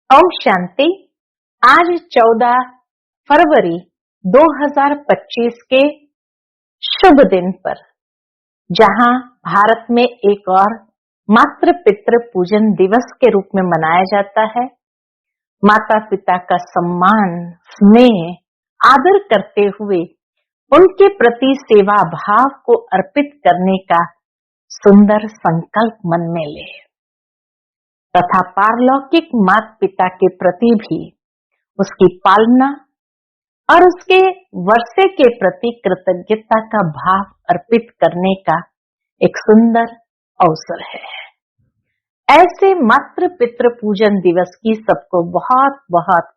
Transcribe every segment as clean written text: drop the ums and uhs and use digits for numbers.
ओम शांति। आज 14 फरवरी 2025 के शुभ दिन पर, जहां भारत में एक और मातृ पितृ पूजन दिवस के रूप में मनाया जाता है, माता पिता का सम्मान, स्नेह, आदर करते हुए उनके प्रति सेवा भाव को अर्पित करने का सुंदर संकल्प मन में ले, तथा पारलौकिक माता पिता के प्रति भी उसकी पालना और उसके वर्षे के प्रति कृतज्ञता का भाव अर्पित करने का एक सुंदर अवसर है। ऐसे मातृ पितृ पूजन दिवस की सबको बहुत बहुत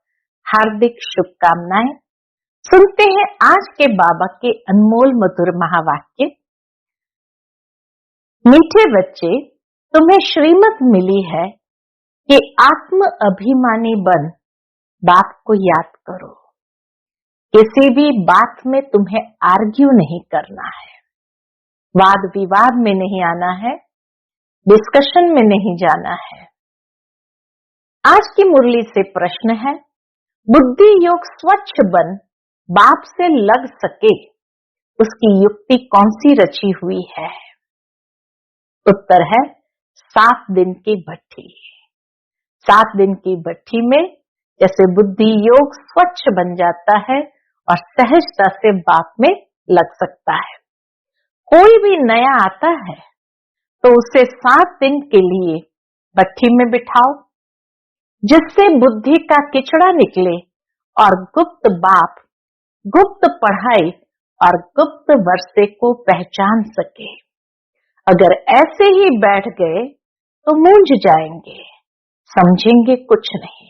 हार्दिक शुभकामनाएं। सुनते हैं आज के बाबा के अनमोल मधुर महावाक्य। मीठे बच्चे, तुम्हें श्रीमत मिली है कि आत्म अभिमानी बन बात को याद करो। किसी भी बात में तुम्हें आर्ग्यू नहीं करना है, वाद विवाद में नहीं आना है, डिस्कशन में नहीं जाना है। आज की मुरली से प्रश्न है, बुद्धि योग स्वच्छ बन बाप से लग सके, उसकी युक्ति कौन सी रची हुई है? उत्तर है 7 दिन की भट्ठी। 7 दिन की भट्ठी में जैसे बुद्धि योग स्वच्छ बन जाता है और सहजता से बाप में लग सकता है। कोई भी नया आता है तो उसे 7 दिन के लिए भट्ठी में बिठाओ, जिससे बुद्धि का किचड़ा निकले और गुप्त बाप, गुप्त पढ़ाई और गुप्त वर्षे को पहचान सके। अगर ऐसे ही बैठ गए तो मूंझ जाएंगे, समझेंगे कुछ नहीं।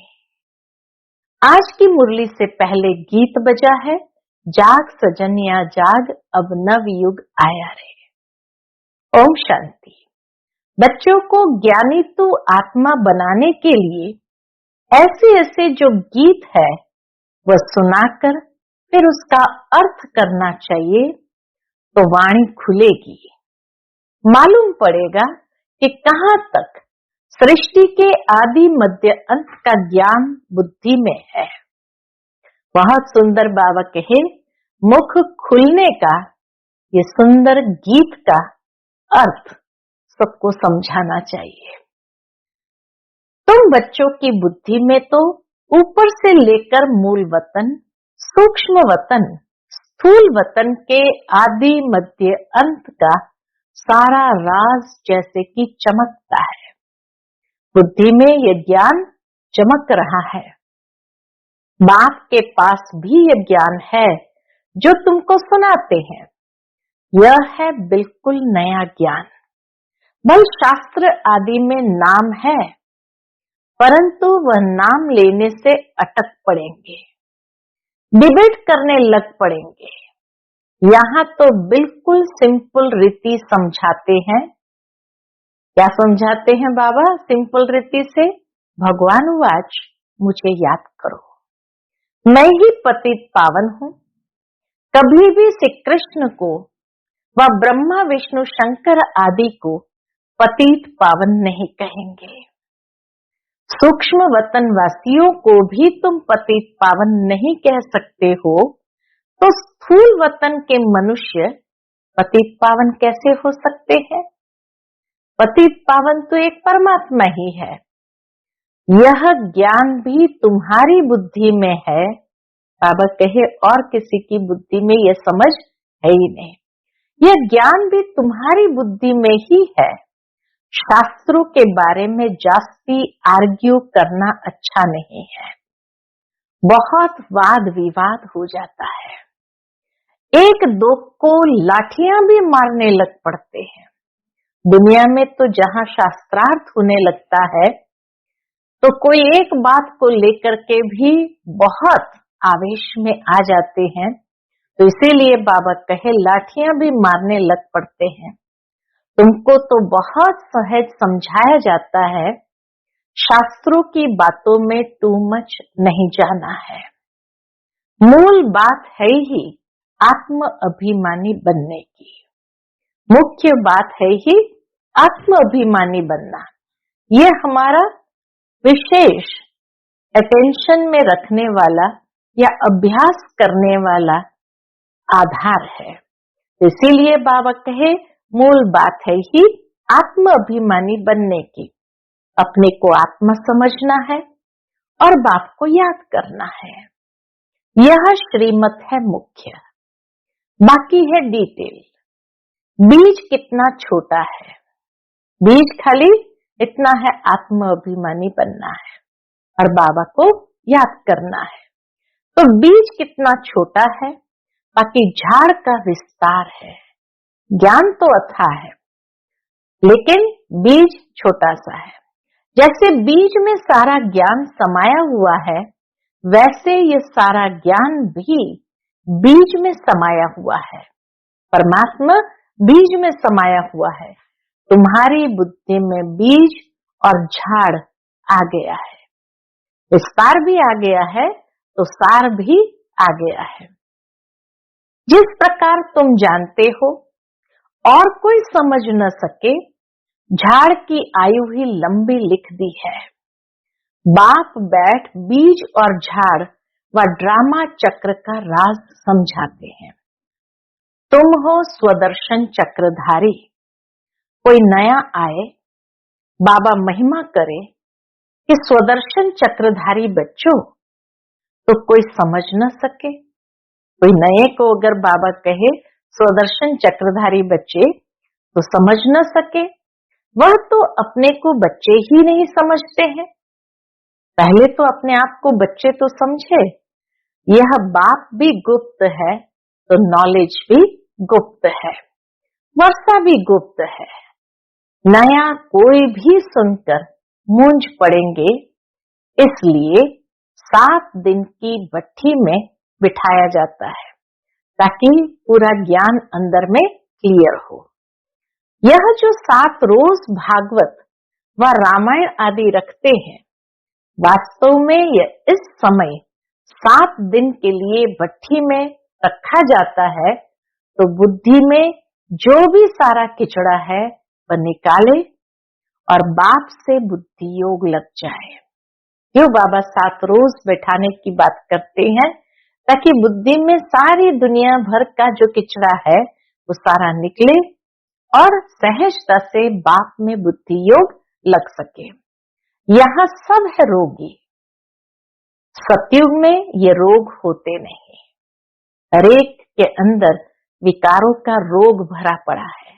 आज की मुरली से पहले गीत बजा है, जाग सजनिया जाग, अब नव युग आया रे। ओम शांति। बच्चों को ज्ञानी तू आत्मा बनाने के लिए ऐसे ऐसे जो गीत है वह सुनाकर फिर उसका अर्थ करना चाहिए, तो वाणी खुलेगी। मालूम पड़ेगा कि कहां तक सृष्टि के आदि मध्य अंत का ज्ञान बुद्धि में है। बहुत सुंदर बाबा कहे, मुख खुलने का ये सुंदर गीत का अर्थ सबको समझाना चाहिए। तुम बच्चों की बुद्धि में तो ऊपर से लेकर मूल वतन, सूक्ष्म वतन, स्थूल वतन के आदि मध्य अंत का सारा राज जैसे कि चमकता है। बुद्धि में यह ज्ञान चमक रहा है। बाप के पास भी यह ज्ञान है जो तुमको सुनाते हैं। यह है बिल्कुल नया ज्ञान। बल शास्त्र आदि में नाम है, परंतु वह नाम लेने से अटक पड़ेंगे, डिबेट करने लग पड़ेंगे। यहाँ तो बिल्कुल सिंपल रीति समझाते हैं। क्या समझाते हैं बाबा सिंपल रीति से? भगवान वाच, मुझे याद करो, मैं ही पतित पावन हूँ। कभी भी श्री कृष्ण को व ब्रह्मा विष्णु शंकर आदि को पतित पावन नहीं कहेंगे। सूक्ष्म वतन वासियों को भी तुम पतित पावन नहीं कह सकते हो, तो स्थूल वतन के मनुष्य पतित पावन कैसे हो सकते हैं? पतित पावन तो एक परमात्मा ही है। यह ज्ञान भी तुम्हारी बुद्धि में है। बाबा कहे और किसी की बुद्धि में यह समझ है ही नहीं। यह ज्ञान भी तुम्हारी बुद्धि में ही है। शास्त्रों के बारे में जास्ती आर्ग्यू करना अच्छा नहीं है। बहुत वाद विवाद हो जाता है। एक दो को लाठियां भी मारने लग पड़ते हैं। दुनिया में तो जहां शास्त्रार्थ होने लगता है तो कोई एक बात को लेकर के भी बहुत आवेश में आ जाते हैं। तो इसीलिए बाबा कहे लाठियां भी मारने लग पड़ते हैं। तुमको तो बहुत सहज समझाया जाता है, शास्त्रों की बातों में टू मच नहीं जाना है। मूल बात है ही आत्म अभिमानी बनने की। मुख्य बात है ही आत्म अभिमानी बनना। यह हमारा विशेष अटेंशन में रखने वाला या अभ्यास करने वाला आधार है। इसीलिए बाबा कहे मूल बात है ही आत्म अभिमानी बनने की। अपने को आत्मा समझना है और बाप को याद करना है। यह श्रीमत है मुख्य, बाकी है डिटेल। बीज कितना छोटा है, बीज खाली इतना है, आत्म अभिमानी बनना है और बाबा को याद करना है। तो बीज कितना छोटा है, बाकी झाड़ का विस्तार है। ज्ञान तो अथाह है लेकिन बीज छोटा सा है। जैसे बीज में सारा ज्ञान समाया हुआ है, वैसे ये सारा ज्ञान भी बीज में समाया हुआ है। परमात्मा बीज में समाया हुआ है। तुम्हारी बुद्धि में बीज और झाड़ आ गया है, विस्तार भी आ गया है तो सार भी आ गया है। जिस प्रकार तुम जानते हो और कोई समझ न सके, झाड़ की आयु ही लंबी लिख दी है। बाप बैठ बीज और झाड़ व ड्रामा चक्र का राज समझाते हैं। तुम हो स्वदर्शन चक्रधारी। कोई नया आए, बाबा महिमा करे कि स्वदर्शन चक्रधारी बच्चों, तो कोई समझ न सके। कोई नए को अगर बाबा कहे स्वदर्शन चक्रधारी बच्चे, तो समझ न सके। वह तो अपने को बच्चे ही नहीं समझते हैं। पहले तो अपने आप को बच्चे तो समझे। यह बाप भी गुप्त है तो नॉलेज भी गुप्त है, वर्षा भी गुप्त है। नया कोई भी सुनकर मूंझ पड़ेंगे, इसलिए 7 दिन की भट्ठी में बिठाया जाता है ताकि पूरा ज्ञान अंदर में क्लियर हो। यह जो 7 रोज भागवत व रामायण आदि रखते हैं, वास्तव में यह इस समय 7 दिन के लिए भट्ठी में रखा जाता है, तो बुद्धि में जो भी सारा किचड़ा है वह निकाले और बाप से बुद्धि योग लग जाए। क्यों बाबा 7 रोज बैठाने की बात करते हैं? ताकि बुद्धि में सारी दुनिया भर का जो किचड़ा है वो सारा निकले और सहजता से बाप में बुद्धि योग लग सके। यहाँ सब है रोगी। सतयुग में ये रोग होते नहीं। हरेक के अंदर विकारों का रोग भरा पड़ा है।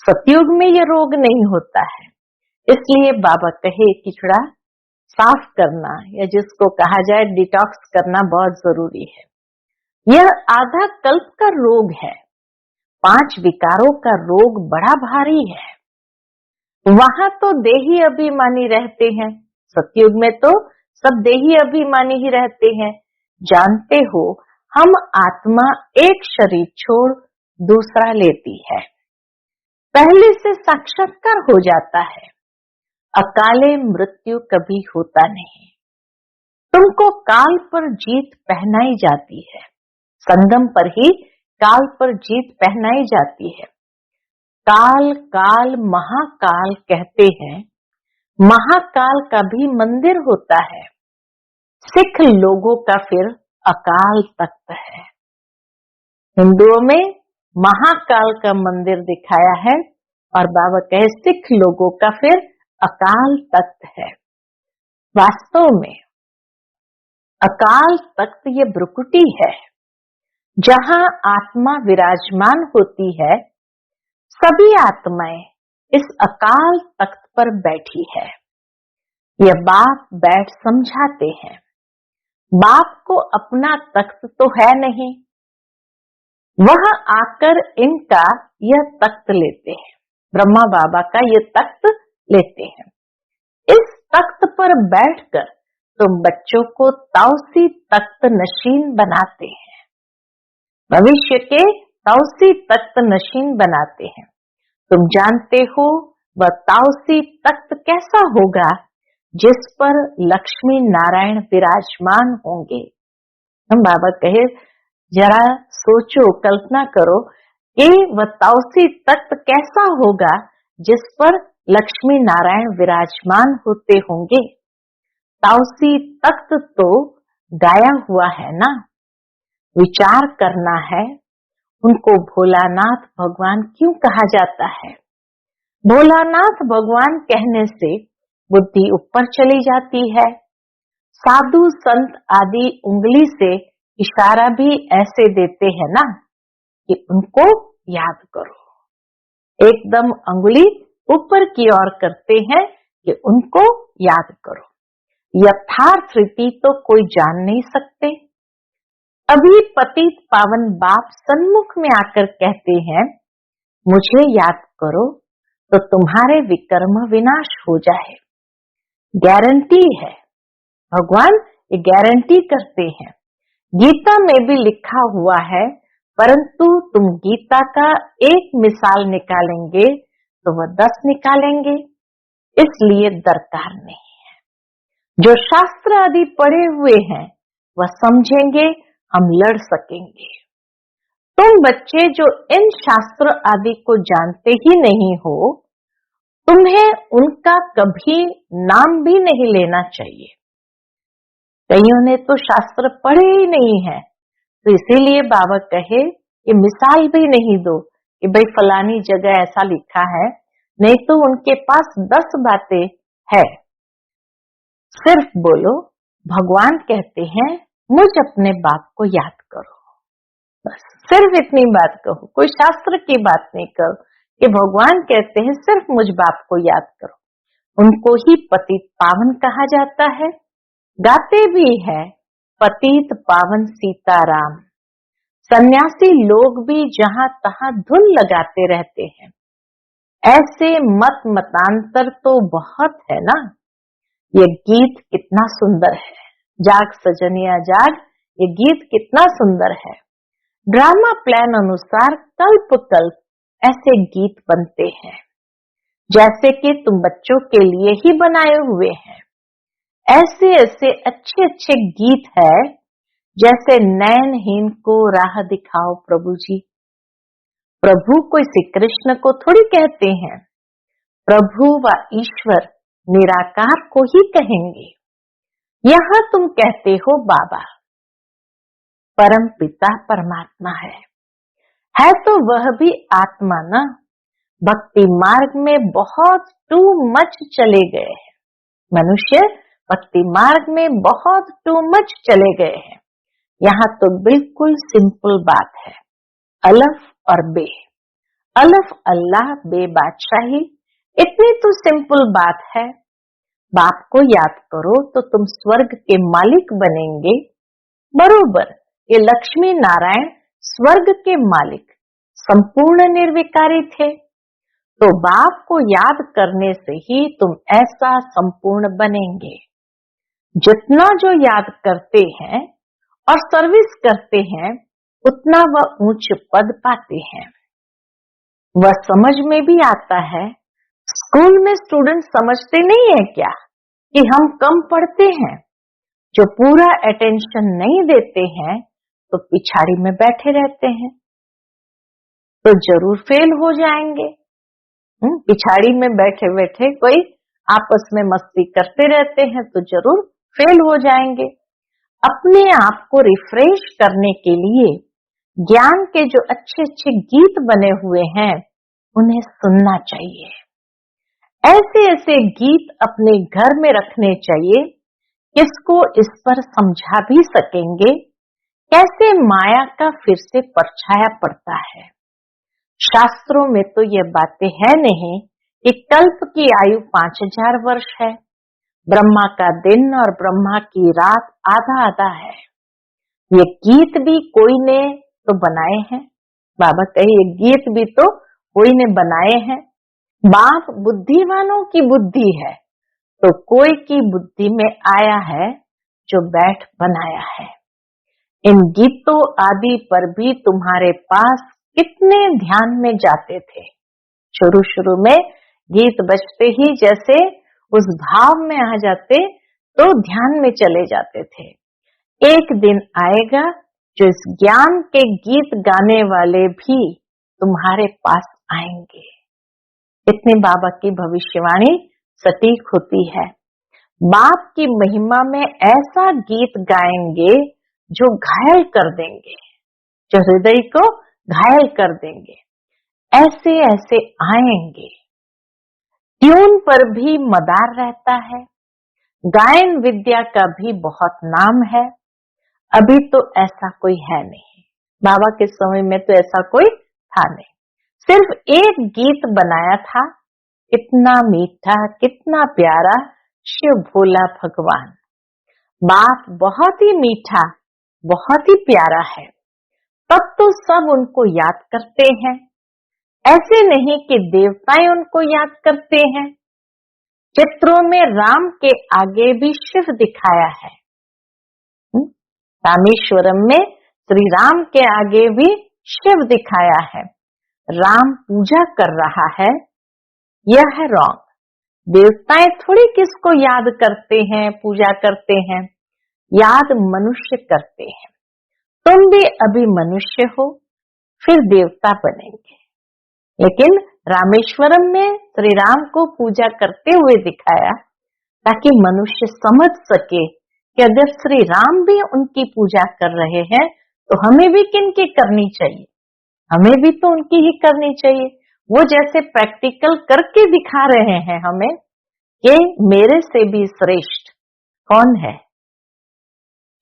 सतयुग में ये रोग नहीं होता है। इसलिए बाबा कहे किचड़ा साफ करना, या जिसको कहा जाए डिटॉक्स करना, बहुत जरूरी है। यह आधा कल्प का रोग है। 5 विकारों का रोग बड़ा भारी है। वहां तो देही अभिमानी रहते हैं, सतयुग में तो सब देही अभिमानी ही रहते हैं। जानते हो, हम आत्मा एक शरीर छोड़ दूसरा लेती है, पहले से साक्षात्कार हो जाता है। अकाले मृत्यु कभी होता नहीं। तुमको काल पर जीत पहनाई जाती है। संगम पर ही काल पर जीत पहनाई जाती है। काल काल महाकाल कहते हैं। महाकाल का भी मंदिर होता है। सिख लोगों का फिर अकाल तख्त है। हिंदुओं में महाकाल का मंदिर दिखाया है और बाबा कहे सिख लोगों का फिर अकाल तख्त है। वास्तव में अकाल तख्त ये भ्रुकुटी है, जहां आत्मा विराजमान होती है। सभी आत्माएं इस अकाल तख्त पर बैठी है। यह बाप बैठ समझाते हैं। बाप को अपना तख्त तो है नहीं, वह आकर इनका यह तख्त लेते हैं। ब्रह्मा बाबा का यह तख्त लेते हैं। इस तख्त पर बैठकर तुम बच्चों को ताउसी तख्त नशीन बनाते हैं। भविष्य के ताउसी तख्त नशीन बनाते हैं। तुम जानते हो वह ताउसी तख्त कैसा होगा, जिस पर लक्ष्मी नारायण विराजमान होंगे। हम बाबा कहे जरा सोचो, कल्पना करो कि वह ताउसी तख्त कैसा होगा जिस पर लक्ष्मी नारायण विराजमान होते होंगे। ताउसी तख्त तो गाया हुआ है ना। विचार करना है, उनको भोलानाथ भगवान क्यों कहा जाता है। भोलानाथ भगवान कहने से बुद्धि ऊपर चली जाती है। साधु संत आदि उंगली से इशारा भी ऐसे देते हैं ना कि उनको याद करो। एकदम अंगुली ऊपर की ओर करते हैं कि उनको याद करो। यथार्थ रीति तो कोई जान नहीं सकते। अभी पतित पावन बाप सन्मुख में आकर कहते हैं, मुझे याद करो तो तुम्हारे विकर्म विनाश हो जाए। गारंटी है, भगवान ये गारंटी करते हैं। गीता में भी लिखा हुआ है, परंतु तुम गीता का एक मिसाल निकालेंगे तो वह 10 निकालेंगे, इसलिए दरकार नहीं है। जो शास्त्र आदि पढ़े हुए हैं वह समझेंगे, हम लड़ सकेंगे। तुम बच्चे जो इन शास्त्र आदि को जानते ही नहीं हो, तुम्हें उनका कभी नाम भी नहीं लेना चाहिए। कईयों ने तो शास्त्र पढ़े ही नहीं है, तो इसीलिए बाबा कहे कि मिसाल भी नहीं दो कि भाई फलानी जगह ऐसा लिखा है, नहीं तो उनके पास 10 बातें है। सिर्फ बोलो भगवान कहते हैं मुझ अपने बाप को याद करो, बस सिर्फ इतनी बात कहो। कोई शास्त्र की बात नहीं करो कि भगवान कहते हैं सिर्फ मुझ बाप को याद करो। उनको ही पतित पावन कहा जाता है। गाते भी है पतित पावन सीताराम। सन्यासी लोग भी जहां तहां धुन लगाते रहते हैं। ऐसे मत मतांतर तो बहुत है ना। ये गीत कितना सुंदर है, जाग सजनिया जाग, ये गीत कितना सुंदर है। ड्रामा प्लान अनुसार कल्प कल्प ऐसे गीत बनते हैं जैसे कि तुम बच्चों के लिए ही बनाए हुए हैं। ऐसे ऐसे अच्छे अच्छे गीत है जैसे नयनहीन को राह दिखाओ प्रभु जी। प्रभु कोई श्री कृष्ण को थोड़ी कहते हैं, प्रभु व ईश्वर निराकार को ही कहेंगे। यहाँ तुम कहते हो बाबा, परम पिता परमात्मा है तो वह भी आत्मा ना। भक्ति मार्ग में बहुत टू मच चले गए हैं मनुष्य, भक्ति मार्ग में बहुत टू मच चले गए हैं। यहाँ तो बिल्कुल सिंपल बात है, अलफ और बे। अलफ अल्लाह, बे बादशाही, इतनी तो सिंपल बात है। बाप को याद करो तो तुम स्वर्ग के मालिक बनेंगे। बरोबर ये लक्ष्मी नारायण स्वर्ग के मालिक संपूर्ण निर्विकारी थे, तो बाप को याद करने से ही तुम ऐसा संपूर्ण बनेंगे। जितना जो याद करते हैं और सर्विस करते हैं उतना वह उच्च पद पाते हैं। वह समझ में भी आता है। स्कूल में स्टूडेंट समझते नहीं है क्या कि हम कम पढ़ते हैं। जो पूरा अटेंशन नहीं देते हैं तो पिछाड़ी में बैठे रहते हैं, तो जरूर फेल हो जाएंगे। पिछाड़ी में बैठे बैठे कोई आपस में मस्ती करते रहते हैं तो जरूर फेल हो जाएंगे। अपने आप को रिफ्रेश करने के लिए ज्ञान के जो अच्छे अच्छे गीत बने हुए हैं उन्हें सुनना चाहिए। ऐसे ऐसे गीत अपने घर में रखने चाहिए, किसको इस पर समझा भी सकेंगे कैसे माया का फिर से परछाया पड़ता है। शास्त्रों में तो ये बातें है नहीं कि कल्प की आयु 5000 वर्ष है, ब्रह्मा का दिन और ब्रह्मा की रात आधा आधा है। ये गीत भी कोई ने तो बनाए हैं। बाबा कहे ये गीत भी तो कोई ने बनाए हैं। बाप बुद्धिमानों की बुद्धि है, तो कोई की बुद्धि में आया है जो बैठ बनाया है। इन गीतों आदि पर भी तुम्हारे पास कितने ध्यान में जाते थे। शुरू शुरू में गीत बजते ही जैसे उस भाव में आ जाते तो ध्यान में चले जाते थे। एक दिन आएगा जो इस ज्ञान के गीत गाने वाले भी तुम्हारे पास आएंगे। इतनी बाबा की भविष्यवाणी सटीक होती है। बाप की महिमा में ऐसा गीत गाएंगे जो घायल कर देंगे, जो हृदय को घायल कर देंगे। ऐसे ऐसे आएंगे। ट्यून पर भी मदार रहता है। गायन विद्या का भी बहुत नाम है। अभी तो ऐसा कोई है नहीं। बाबा के समय में तो ऐसा कोई था नहीं। सिर्फ एक गीत बनाया था, कितना मीठा कितना प्यारा शिव भोला भगवान। बाप बहुत ही मीठा, बहुत ही प्यारा है। तब तो सब उनको याद करते हैं। ऐसे नहीं कि देवताएं उनको याद करते हैं। चित्रों में राम के आगे भी शिव दिखाया है। रामेश्वरम में श्री राम के आगे भी शिव दिखाया है। राम पूजा कर रहा है, यह है रॉन्ग। देवताएं थोड़ी किसको याद करते हैं, पूजा करते हैं। याद मनुष्य करते हैं। तुम भी अभी मनुष्य हो, फिर देवता बनेंगे। लेकिन रामेश्वरम में श्री राम को पूजा करते हुए दिखाया, ताकि मनुष्य समझ सके कि अगर श्री राम भी उनकी पूजा कर रहे हैं तो हमें भी किनकी करनी चाहिए, हमें भी तो उनकी ही करनी चाहिए। वो जैसे प्रैक्टिकल करके दिखा रहे हैं हमें कि मेरे से भी श्रेष्ठ कौन है,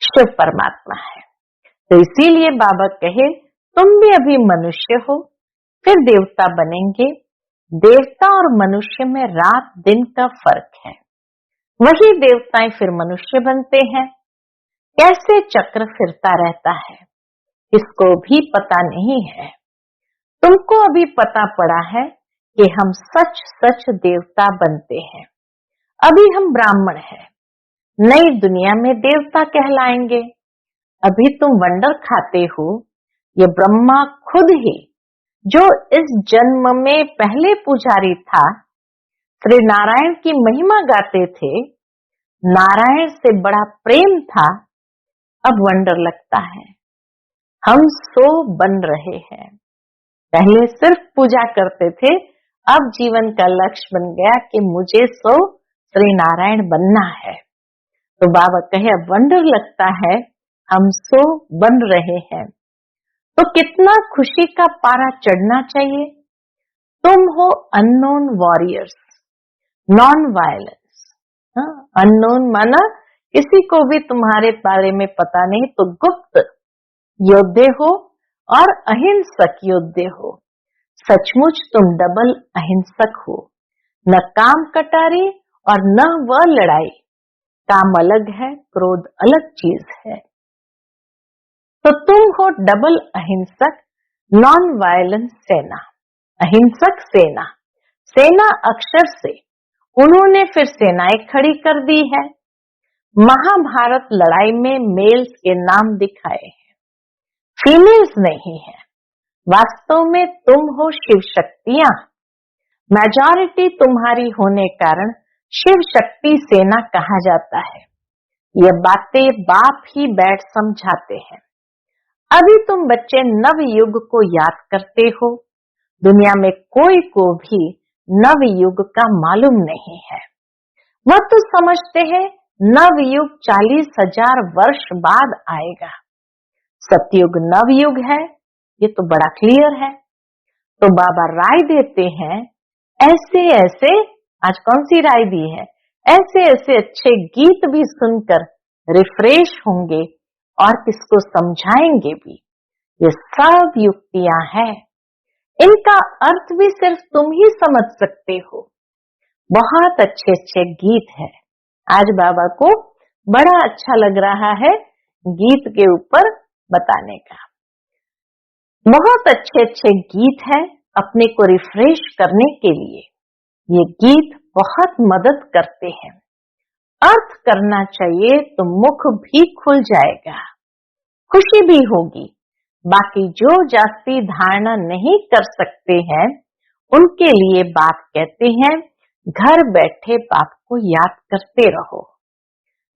शिव परमात्मा है। तो इसीलिए बाबा कहे तुम भी अभी मनुष्य हो, फिर देवता बनेंगे। देवता और मनुष्य में रात दिन का फर्क है। वही देवताएं फिर मनुष्य बनते हैं। कैसे चक्र फिरता रहता है, इसको भी पता नहीं है। तुमको अभी पता पड़ा है कि हम सच सच देवता बनते हैं। अभी हम ब्राह्मण हैं, नई दुनिया में देवता कहलाएंगे। अभी तुम वंडर खाते हो। ये ब्रह्मा खुद ही, जो इस जन्म में पहले पुजारी था, श्री नारायण की महिमा गाते थे, नारायण से बड़ा प्रेम था, अब वंडर लगता है। हम सो बन रहे हैं। पहले सिर्फ पूजा करते थे, अब जीवन का लक्ष्य बन गया कि मुझे सो श्री नारायण बनना है। तो बाबा कहे अब वंडर लगता है, हम सो बन रहे हैं। तो कितना खुशी का पारा चढ़ना चाहिए। तुम हो unknown warriors, non violence. Unknown माना किसी को भी तुम्हारे बारे में पता नहीं, तो गुप्त योद्धे हो और अहिंसक योद्धे हो। सचमुच तुम डबल अहिंसक हो। न काम कटारी और न वह लड़ाई। काम अलग है, क्रोध अलग चीज है। तो तुम हो डबल अहिंसक, नॉन वायलेंस सेना। अहिंसक सेना, सेना अक्षर से उन्होंने फिर सेनाएं खड़ी कर दी है। महाभारत लड़ाई में मेल्स के नाम दिखाए हैं, फीमेल्स नहीं है। वास्तव में तुम हो शिव शक्तियां। मेजॉरिटी तुम्हारी होने कारण शिव शक्ति सेना कहा जाता है। ये बातें बाप ही बैठ समझाते हैं। अभी तुम बच्चे नव युग को याद करते हो। दुनिया में कोई को भी नव युग का मालूम नहीं है। वह तो समझते हैं नव युग 40,000 वर्ष बाद आएगा। सतयुग नव युग है, ये तो बड़ा क्लियर है। तो बाबा राय देते हैं, ऐसे ऐसे, आज कौन सी राय दी है, ऐसे ऐसे अच्छे गीत भी सुनकर रिफ्रेश होंगे और किसको समझाएंगे भी। ये सब युक्तियां हैं, इनका अर्थ भी सिर्फ तुम ही समझ सकते हो। बहुत अच्छे अच्छे गीत है। आज बाबा को बड़ा अच्छा लग रहा है गीत के ऊपर बताने का। बहुत अच्छे अच्छे गीत है अपने को रिफ्रेश करने के लिए। ये गीत बहुत मदद करते हैं। अर्थ करना चाहिए तो मुख भी खुल जाएगा, खुशी भी होगी। बाकी जो जास्ती धारणा नहीं कर सकते हैं, उनके लिए बाप कहते हैं घर बैठे बाप को याद करते रहो।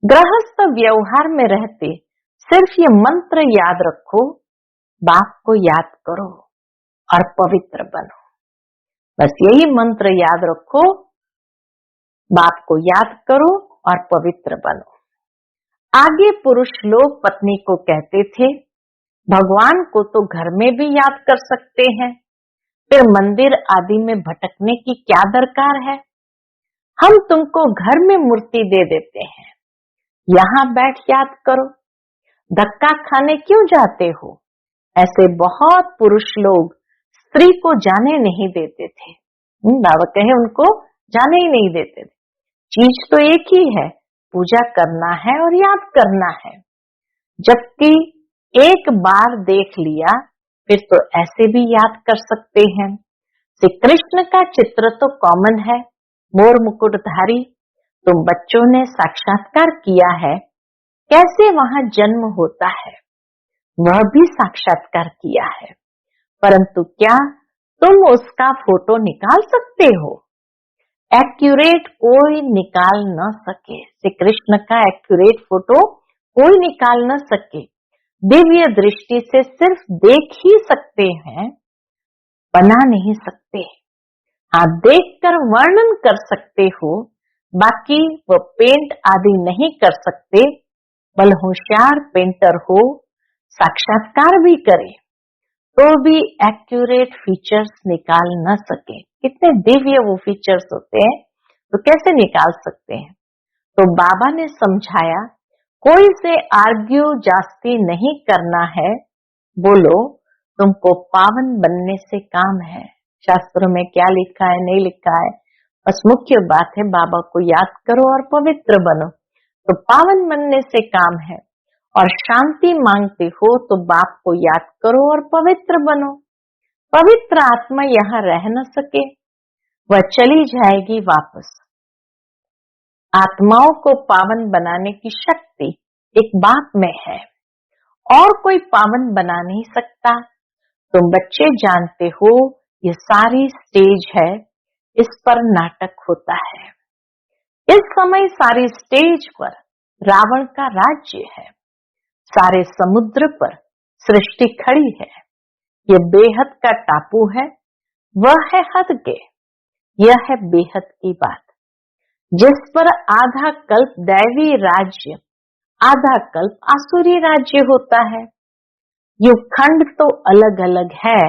गृहस्थ व्यवहार में रहते सिर्फ ये मंत्र याद रखो, बाप को याद करो और पवित्र बनो। बस यही मंत्र याद रखो, बाप को याद करो और पवित्र बनो। आगे पुरुष लोग पत्नी को कहते थे, भगवान को तो घर में भी याद कर सकते हैं, फिर मंदिर आदि में भटकने की क्या दरकार है। हम तुमको घर में मूर्ति दे देते हैं, यहाँ बैठ याद करो, धक्का खाने क्यों जाते हो। ऐसे बहुत पुरुष लोग स्त्री को जाने नहीं देते थे। बाबा कहे उनको जाने ही नहीं देते थे। चीज तो एक ही है, पूजा करना है और याद करना है। जबकि एक बार देख लिया फिर तो ऐसे भी याद कर सकते हैं। श्री कृष्ण का चित्र तो कॉमन है, मोर मुकुटधारी। तुम बच्चों ने साक्षात्कार किया है, कैसे वहां जन्म होता है वह भी साक्षात्कार किया है, परंतु क्या तुम उसका फोटो निकाल सकते हो। एक्यूरेट कोई निकाल न सके, श्री कृष्ण का एक्यूरेट फोटो कोई निकाल न सके। दिव्य दृष्टि से सिर्फ देख ही सकते हैं, बना नहीं सकते। हाँ, देखकर वर्णन कर सकते हो, बाकी वो पेंट आदि नहीं कर सकते। बल होशियार पेंटर हो, साक्षात्कार भी करे तो भी एक्यूरेट फीचर्स निकाल न सके। कितने दिव्य वो फीचर्स होते हैं, तो कैसे निकाल सकते हैं। तो बाबा ने समझाया, कोई से आर्ग्यू जास्ती नहीं करना है, बोलो तुमको पावन बनने से काम है। शास्त्रों में क्या लिखा है नहीं लिखा है, बस मुख्य बात है बाबा को याद करो और पवित्र बनो, तो पावन बनने से काम है। और शांति मांगते हो तो बाप को याद करो और पवित्र बनो। पवित्र आत्मा यहाँ रह न सके, वह चली जाएगी वापस। आत्माओं को पावन बनाने की शक्ति एक बाप में है, और कोई पावन बना नहीं सकता। तुम बच्चे जानते हो ये सारी स्टेज है, इस पर नाटक होता है। इस समय सारी स्टेज पर रावण का राज्य है, सारे समुद्र पर सृष्टि खड़ी है। ये बेहद का टापू है, वह है हद के, यह है बेहद की बात, जिस पर आधा कल्प दैवी राज्य, आधा कल्प आसुरी राज्य होता है। ये खंड तो अलग अलग है,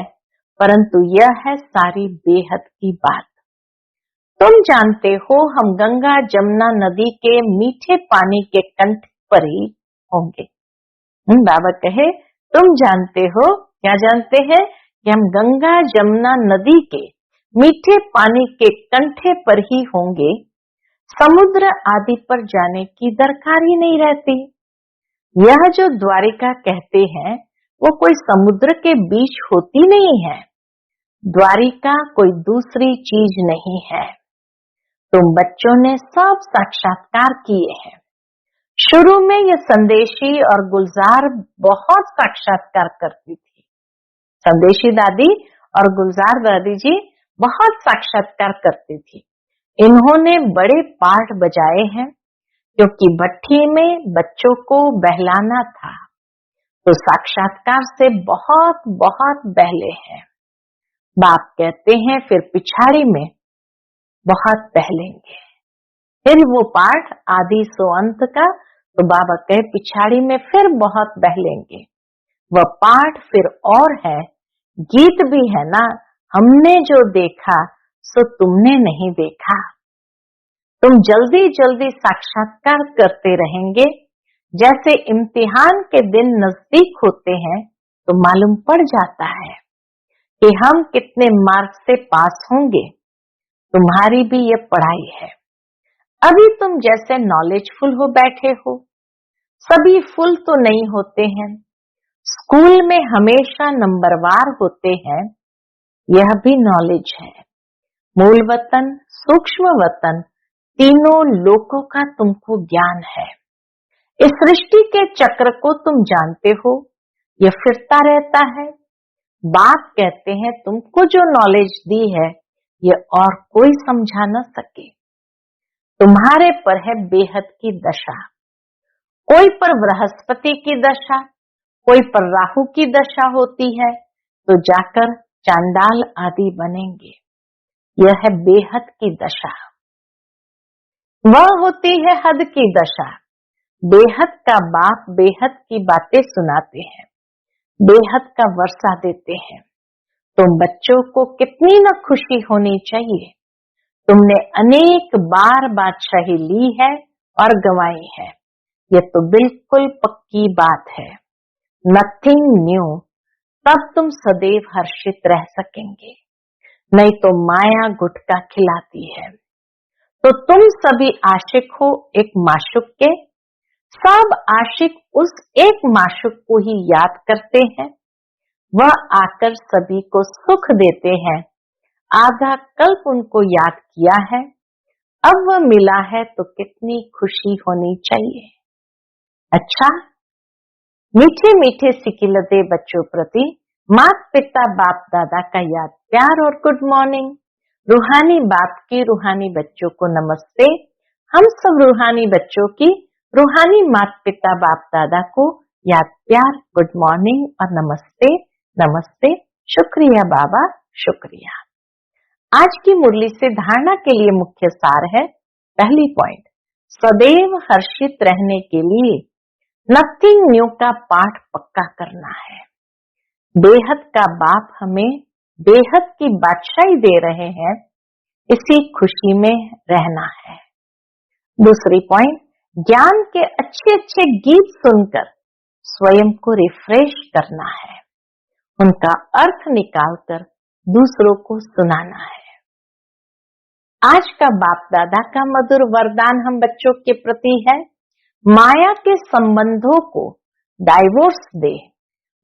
परंतु यह है सारी बेहद की बात। तुम जानते हो हम गंगा जमुना नदी के मीठे पानी के कंठ पर ही होंगे। बाबा कहे तुम जानते हो, क्या जानते हैं कि हम गंगा जमुना नदी के मीठे पानी के कंठे पर ही होंगे। समुद्र आदि पर जाने की दरकार ही नहीं रहती। यह जो द्वारिका कहते हैं वो कोई समुद्र के बीच होती नहीं है। द्वारिका कोई दूसरी चीज नहीं है। तुम बच्चों ने सब साक्षात्कार किए हैं। शुरू में ये संदेशी और गुलजार बहुत साक्षात्कार करती थी। संदेशी दादी और गुलजार दादी जी बहुत साक्षात्कार करती थी। इन्होंने बड़े पाठ बजाए हैं, क्योंकि भट्ठी में बच्चों को बहलाना था, तो साक्षात्कार से बहुत बहुत बहले हैं। बाप कहते हैं फिर पिछाड़ी में बहुत बहलेंगे। फिर वो पाठ आदि सो अंत का, तो बाबा कहे पिछाड़ी में फिर बहुत बहलेंगे। वह पाठ फिर और है, गीत भी है ना, हमने जो देखा सो तुमने नहीं देखा। तुम जल्दी जल्दी साक्षात्कार करते रहेंगे। जैसे इम्तिहान के दिन नजदीक होते हैं तो मालूम पड़ जाता है कि हम कितने मार्क्स से पास होंगे। तुम्हारी भी ये पढ़ाई है। अभी तुम जैसे नॉलेजफुल हो बैठे हो, सभी फुल तो नहीं होते हैं। स्कूल में हमेशा नंबरवार होते हैं, यह भी नॉलेज है। मूल वतन, सूक्ष्म वतन, तीनों लोकों का तुमको ज्ञान है। इस सृष्टि के चक्र को तुम जानते हो, यह फिरता रहता है। बाप कहते हैं तुमको जो नॉलेज दी है ये और कोई समझा न सके। तुम्हारे पर है बेहद की दशा। कोई पर बृहस्पति की दशा, कोई पर राहु की दशा होती है, तो जाकर चांडाल आदि बनेंगे। यह है बेहद की दशा। वह होती है हद की दशा। बेहद का बाप बेहद की बातें सुनाते हैं, बेहद का वर्षा देते हैं। तो बच्चों को कितनी न खुशी होनी चाहिए। तुमने अनेक बार बादशाही ली है और गंवाई है, ये तो बिल्कुल पक्की बात है। नथिंग न्यू, तब तुम सदैव हर्षित रह सकेंगे, नहीं तो माया गुटका खिलाती है। तो तुम सभी आशिक हो एक माशूक के, सब आशिक उस एक माशूक को ही याद करते हैं। वह आकर सभी को सुख देते हैं। आधा कल्प उनको याद किया है, अब वह मिला है तो कितनी खुशी होनी चाहिए। अच्छा, मीठे मीठे सिकिलते बच्चों प्रति माता पिता बाप दादा का याद प्यार और गुड मॉर्निंग। रूहानी बाप की रूहानी बच्चों को नमस्ते। हम सब रूहानी बच्चों की रूहानी माता पिता बाप दादा को याद प्यार गुड मॉर्निंग और नमस्ते नमस्ते। शुक्रिया बाबा, शुक्रिया। आज की मुरली से धारणा के लिए मुख्य सार है। पहली पॉइंट, सदैव हर्षित रहने के लिए नथिंग न्यू का पाठ पक्का करना है। बेहद का बाप हमें बेहद की बादशाही दे रहे हैं, इसी खुशी में रहना है। दूसरी पॉइंट, ज्ञान के अच्छे अच्छे गीत सुनकर स्वयं को रिफ्रेश करना है, उनका अर्थ निकालकर दूसरों को सुनाना है। आज का बाप दादा का मधुर वरदान हम बच्चों के प्रति है, माया के संबंधों को डाइवोर्स दे।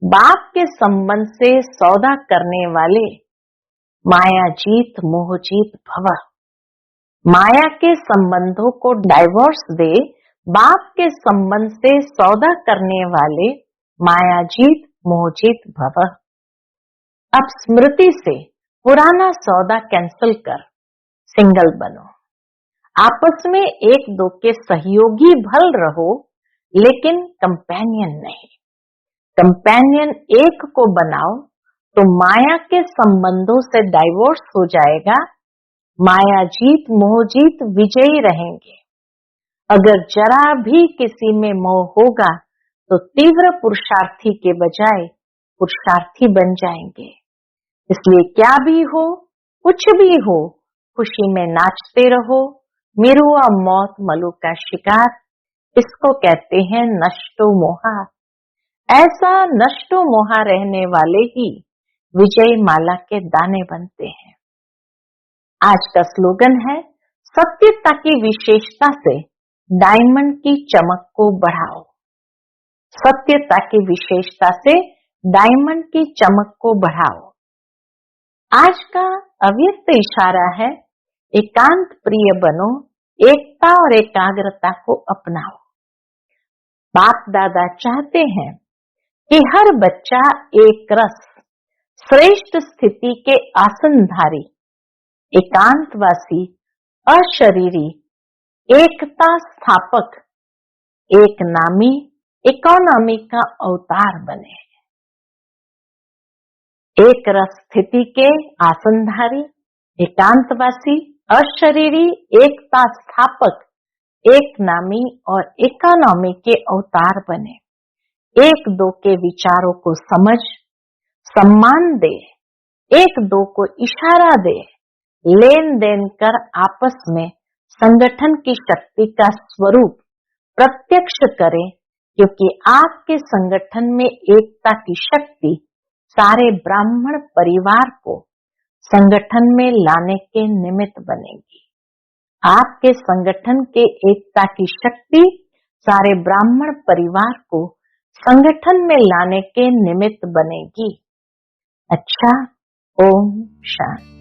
बाप के संबंध से सौदा करने वाले माया जीत मोह जीत भव। माया के संबंधों को डाइवोर्स दे, बाप के संबंध से सौदा करने वाले माया जीत मोह जीत भव। अब स्मृति से पुराना सौदा कैंसिल कर सिंगल बनो। आपस में एक दो के सहयोगी भल रहो, लेकिन कंपेनियन नहीं। कंपेनियन एक को बनाओ तो माया के संबंधों से डाइवोर्स हो जाएगा। माया जीत मोह जीत विजयी रहेंगे। अगर जरा भी किसी में मोह होगा तो तीव्र पुरुषार्थी के बजाय पुरुषार्थी बन जाएंगे। इसलिए क्या भी हो, कुछ भी हो, खुशी में नाचते रहो। मिरुआ मौत मलु का शिकार, इसको कहते हैं नष्टो मोहा। ऐसा नष्टो मोहा रहने वाले ही विजय माला के दाने बनते हैं। आज का स्लोगन है, सत्यता की विशेषता से डायमंड की चमक को बढ़ाओ। सत्यता की विशेषता से डायमंड की चमक को बढ़ाओ। आज का अव्यक्त इशारा है, एकांत प्रिय बनो, एकता और एकाग्रता को अपनाओ। बाप दादा चाहते हैं कि हर बच्चा एक रस श्रेष्ठ स्थिति के आसनधारी, एकांतवासी, अशरीरी, एकता स्थापक, एक नामी इकोनॉमी का अवतार बने। एक रस स्थिति के आसनधारी, एकांतवासी, अशरीरी, एकता स्थापक, एक नामी और इकोनॉमी के अवतार बने। एक दो के विचारों को समझ, सम्मान दे, एक दो को इशारा दे, लेन देन कर आपस में संगठन की शक्ति का स्वरूप प्रत्यक्ष करें, क्योंकि आपके संगठन में एकता की शक्ति सारे ब्राह्मण परिवार को संगठन में लाने के निमित्त बनेगी। आपके संगठन के एकता की शक्ति सारे ब्राह्मण परिवार को संगठन में लाने के निमित्त बनेगी। अच्छा, ओम शांति।